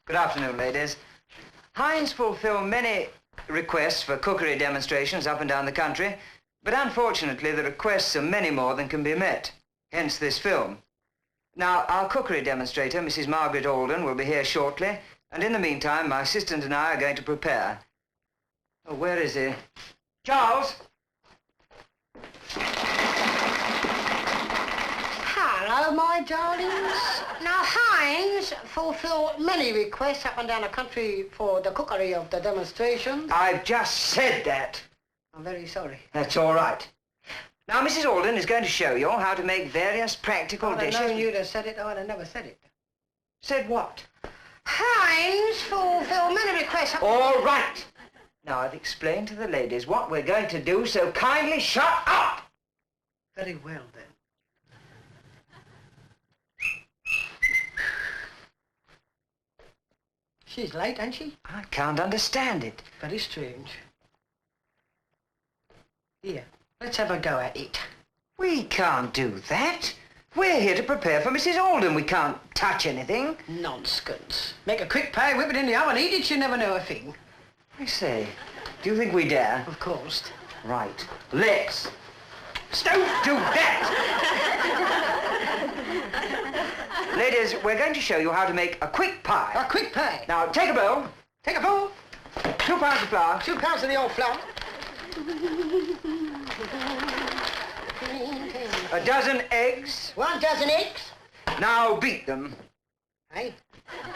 Good afternoon, ladies. Heinz fulfill many requests for cookery demonstrations up and down the country, but unfortunately the requests are many more than can be met, hence this film. Now, our cookery demonstrator, Mrs. Margaret Alden, will be here shortly, and in the meantime, my assistant and I are going to prepare. Oh, where is he? Charles! Hello, my darlings. Now, Heinz fulfill many requests up and down the country for the cookery of the demonstrations. I've just said that. I'm very sorry. That's all right. Now, Mrs. Alden is going to show you how to make various practical dishes. I'd have known you'd have said it, though I'd have never said it. Said what? Heinz fulfill many requests. All right. Now, I've explained to the ladies what we're going to do, so kindly shut up! Very well, then. She's late, ain't she? I can't understand it. Very strange. Here, let's have a go at it. We can't do that. We're here to prepare for Mrs. Alden. We can't touch anything. Nonsense. Make a quick pie, whip it in the oven, eat it, you never know a thing. I say, do you think we dare? Of course. Right. Let's. Don't do that! Ladies, we're going to show you how to make a quick pie. A quick pie. Now, take a bowl. Take a bowl. 2 pounds of flour. 2 pounds of the old flour. A dozen eggs. 1 dozen eggs. Now beat them. Hey?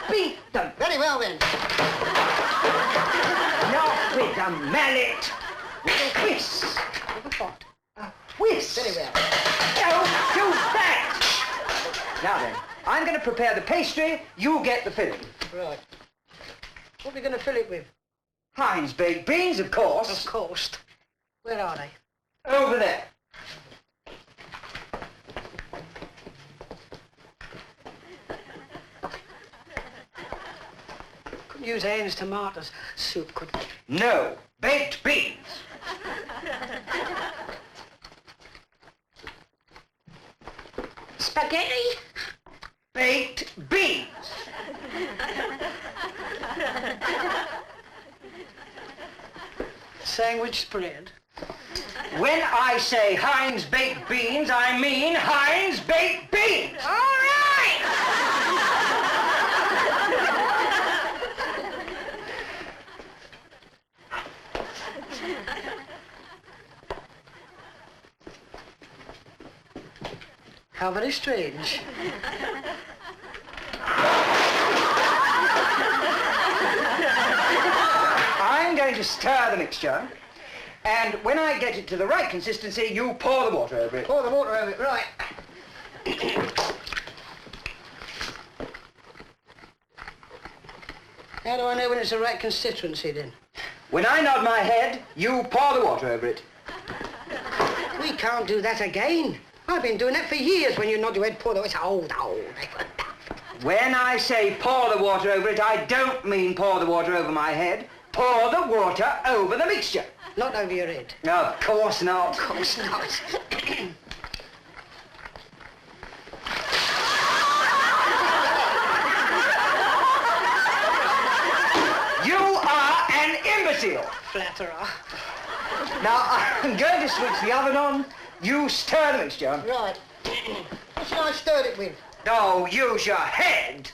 Beat them. Very well, then. Not with a mallet. With a whisk. With a pot. A whisk. Very well. Don't do that. Now then, I'm going to prepare the pastry. You get the filling. Right. What are we going to fill it with? Heinz baked beans, of course. Of course. Where are they? Over there. Couldn't use Heinz tomatoes soup, could we? No, baked beans. Spaghetti? Baked beans. Sandwich spread. When I say Heinz baked beans, I mean Heinz baked beans. All right! How very strange. I'm going to stir the mixture, and when I get it to the right consistency, you pour the water over it. Pour the water over it, right. How do I know when it's the right constituency, then? When I nod my head, you pour the water over it. We can't do that again. I've been doing that for years. When you nod your head, pour the water. It's old. When I say pour the water over it, I don't mean pour the water over my head. Pour the water over the mixture. Not over your head. Of course not. Of course not. You are an imbecile. Flatterer. Now, I'm going to switch the oven on. You stir the mixture. Right. What should I stir it with? No, use your head.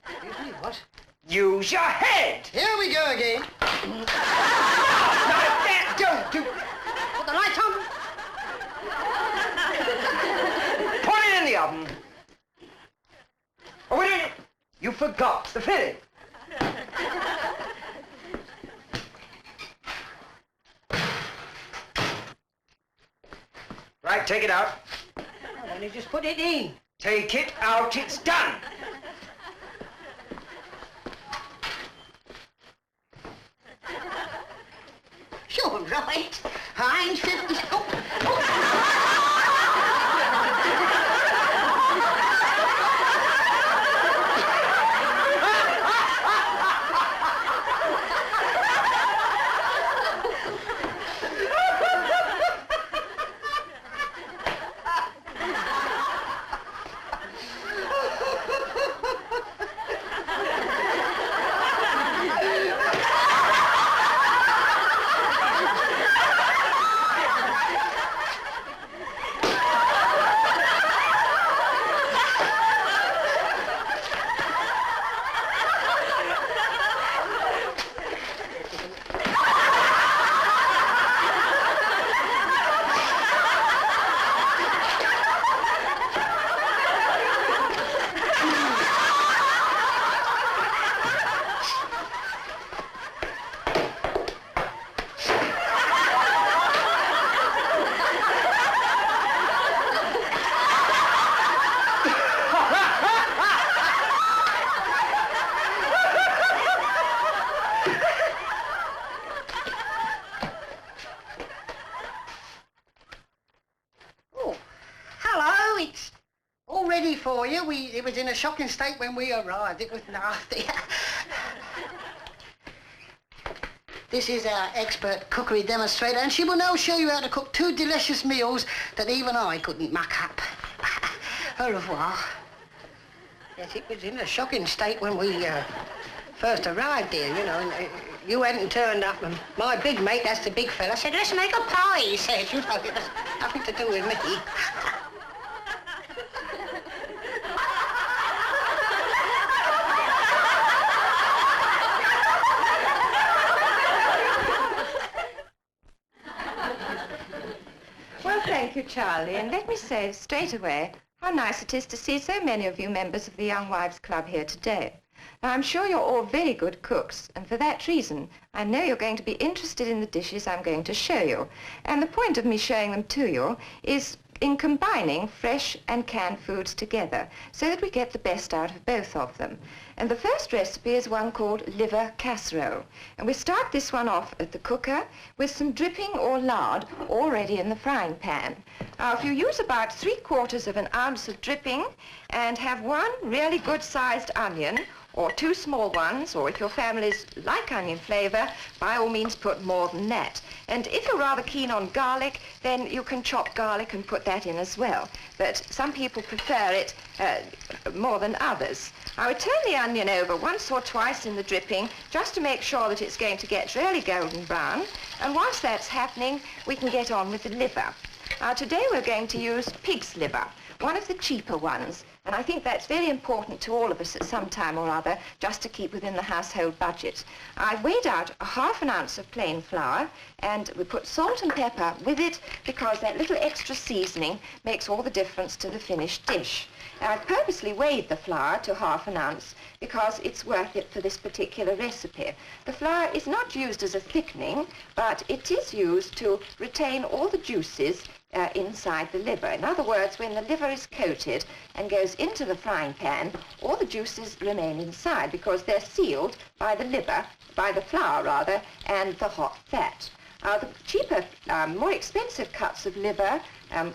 Excuse me, what? Use your head. Here we go again. No, that don't do. Put the light on. Put it in the oven. Oh, wait a minute. You forgot the filling. Right, take it out. Oh, then you just put it in. Take it out, it's done. Sure, right. Heinz 50. dear. It was in a shocking state when we arrived. It was nasty. This is our expert cookery demonstrator, and she will now show you how to cook 2 delicious meals that even I couldn't muck up. Au revoir. Yes, it was in a shocking state when we first arrived here, you know. And, you hadn't turned up, and my big mate, that's the big fella, said, let's make a pie, he said. You know, it has nothing to do with me. Well, thank you, Charlie, and let me say straight away how nice it is to see so many of you members of the Young Wives Club here today. Now, I'm sure you're all very good cooks, and for that reason, I know you're going to be interested in the dishes I'm going to show you. And the point of me showing them to you is in combining fresh and canned foods together so that we get the best out of both of them. And the first recipe is one called liver casserole. And we start this one off at the cooker with some dripping or lard already in the frying pan. Now, if you use about 3/4 of an ounce of dripping and have 1 really good-sized onion, or 2 small ones, or if your families like onion flavour, by all means put more than that. And if you're rather keen on garlic, then you can chop garlic and put that in as well. But some people prefer it more than others. I would turn the onion over once or twice in the dripping just to make sure that it's going to get really golden brown. And once that's happening, we can get on with the liver. Now, today we're going to use pig's liver, one of the cheaper ones. And I think that's very important to all of us at some time or other, just to keep within the household budget. I've weighed out 1/2 ounce of plain flour, and we put salt and pepper with it because that little extra seasoning makes all the difference to the finished dish. Now, I've purposely weighed the flour to 1/2 ounce because it's worth it for this particular recipe. The flour is not used as a thickening, but it is used to retain all the juices inside the liver. In other words, when the liver is coated and goes into the frying pan, all the juices remain inside because they're sealed by the liver, by the flour rather, and the hot fat. The cheaper, more expensive cuts of liver,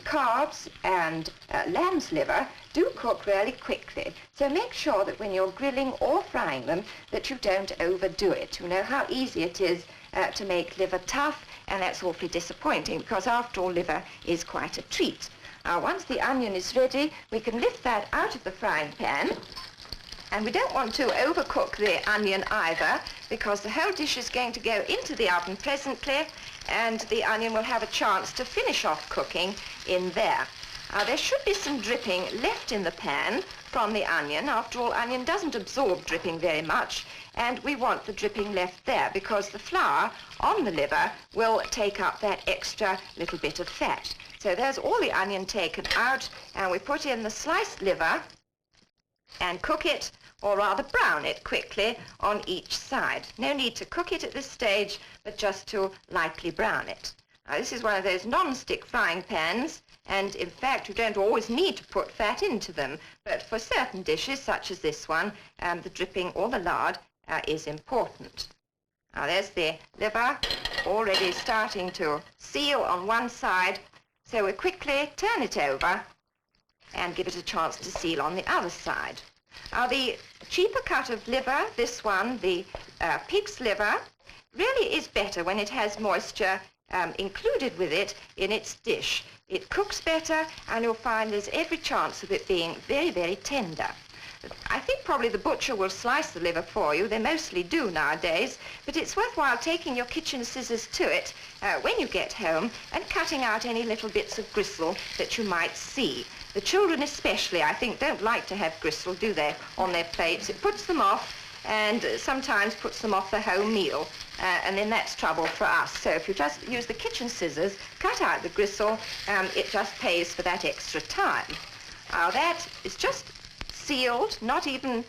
calves and lamb's liver do cook really quickly. So make sure that when you're grilling or frying them that you don't overdo it. You know how easy it is to make liver tough, and that's awfully disappointing because after all, liver is quite a treat. Once the onion is ready, we can lift that out of the frying pan. And we don't want to overcook the onion either, because the whole dish is going to go into the oven presently, and the onion will have a chance to finish off cooking in there. There should be some dripping left in the pan from the onion. After all, onion doesn't absorb dripping very much, and we want the dripping left there because the flour on the liver will take up that extra little bit of fat. So there's all the onion taken out, and we put in the sliced liver and cook it, or rather brown it quickly on each side. No need to cook it at this stage, but just to lightly brown it. Now, this is one of those non-stick frying pans, and in fact you don't always need to put fat into them, but for certain dishes such as this one, the dripping or the lard is important. Now, there's the liver already starting to seal on one side, so we quickly turn it over and give it a chance to seal on the other side. Now, the cheaper cut of liver, this one, the pig's liver, really is better when it has moisture included with it in its dish. It cooks better, and you'll find there's every chance of it being very, very tender. I think probably the butcher will slice the liver for you. They mostly do nowadays, but it's worthwhile taking your kitchen scissors to it when you get home and cutting out any little bits of gristle that you might see. The children especially, I think, don't like to have gristle, do they, on their plates. It puts them off, and sometimes puts them off the whole meal, and then that's trouble for us. So if you just use the kitchen scissors, cut out the gristle, it just pays for that extra time. Now, that is just sealed, not even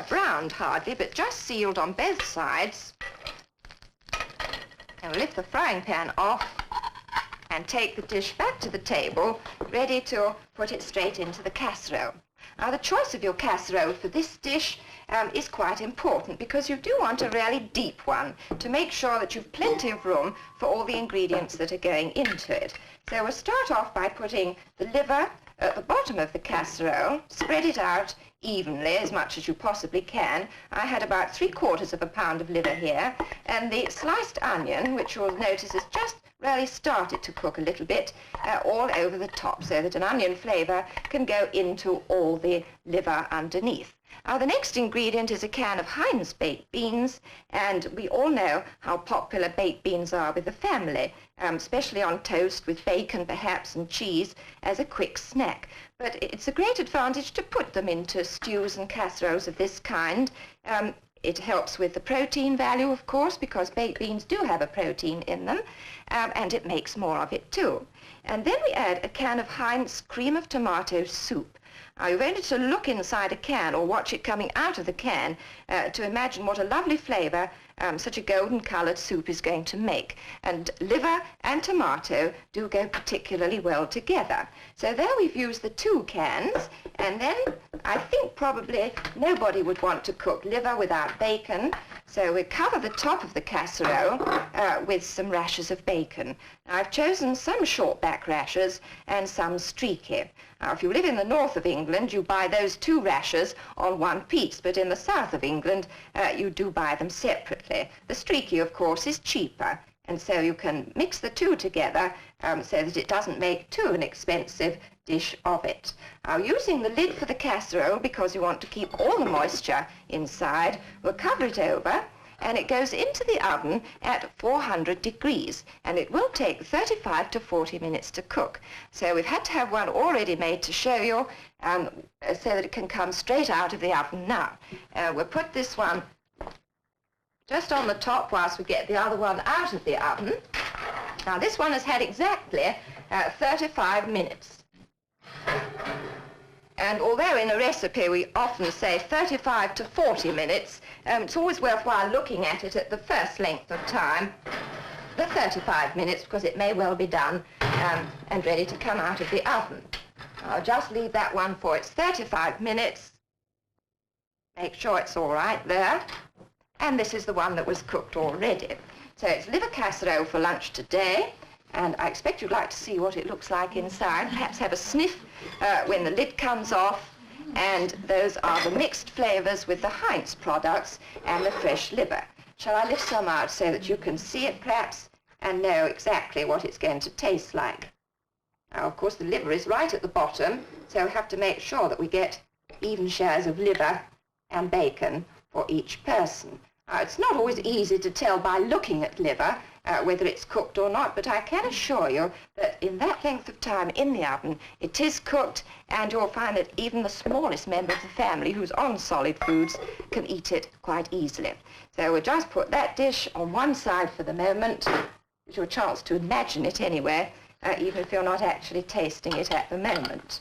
browned hardly, but just sealed on both sides. And we'll lift the frying pan off and take the dish back to the table, ready to put it straight into the casserole. Now, the choice of your casserole for this dish is quite important, because you do want a really deep one to make sure that you've plenty of room for all the ingredients that are going into it. So we'll start off by putting the liver at the bottom of the casserole, spread it out evenly as much as you possibly can. I had about 3/4 of a pound of liver here, and the sliced onion, which you'll notice has just really started to cook a little bit, all over the top, so that an onion flavour can go into all the liver underneath. Now, the next ingredient is a can of Heinz baked beans, and we all know how popular baked beans are with the family, especially on toast with bacon perhaps and cheese as a quick snack. But it's a great advantage to put them into stews and casseroles of this kind. It helps with the protein value, of course, because baked beans do have a protein in them, and it makes more of it too. And then we add a can of Heinz cream of tomato soup. Now, you've only to look inside a can or watch it coming out of the can to imagine what a lovely flavour such a golden-coloured soup is going to make. And liver and tomato do go particularly well together. So there we've used the 2 cans, and then I think probably nobody would want to cook liver without bacon. So we cover the top of the casserole with some rashers of bacon. Now, I've chosen some short-back rashers and some streaky. Now, if you live in the north of England, you buy those 2 rashers on one piece, but in the south of England, you do buy them separately. The streaky, of course, is cheaper, and so you can mix the 2 together so that it doesn't make too an expensive dish of it. Now, using the lid for the casserole, because you want to keep all the moisture inside, we'll cover it over, and it goes into the oven at 400 degrees, and it will take 35 to 40 minutes to cook. So we've had to have one already made to show you, so that it can come straight out of the oven now. We'll put this one just on the top whilst we get the other one out of the oven. Now, this one has had exactly 35 minutes. And although in a recipe we often say 35 to 40 minutes, it's always worthwhile looking at it at the first length of time, the 35 minutes, because it may well be done and ready to come out of the oven. I'll just leave that one for its 35 minutes. Make sure it's all right there. And this is the one that was cooked already. So it's liver casserole for lunch today. And I expect you'd like to see what it looks like inside. Perhaps have a sniff when the lid comes off. And those are the mixed flavours with the Heinz products and the fresh liver. Shall I lift some out so that you can see it perhaps and know exactly what it's going to taste like? Now, of course, the liver is right at the bottom, so we have to make sure that we get even shares of liver and bacon for each person. It's not always easy to tell by looking at liver whether it's cooked or not, but I can assure you that in that length of time in the oven, it is cooked, and you'll find that even the smallest member of the family who's on solid foods can eat it quite easily. So we'll just put that dish on one side for the moment. Gives you a chance to imagine it anyway, even if you're not actually tasting it at the moment.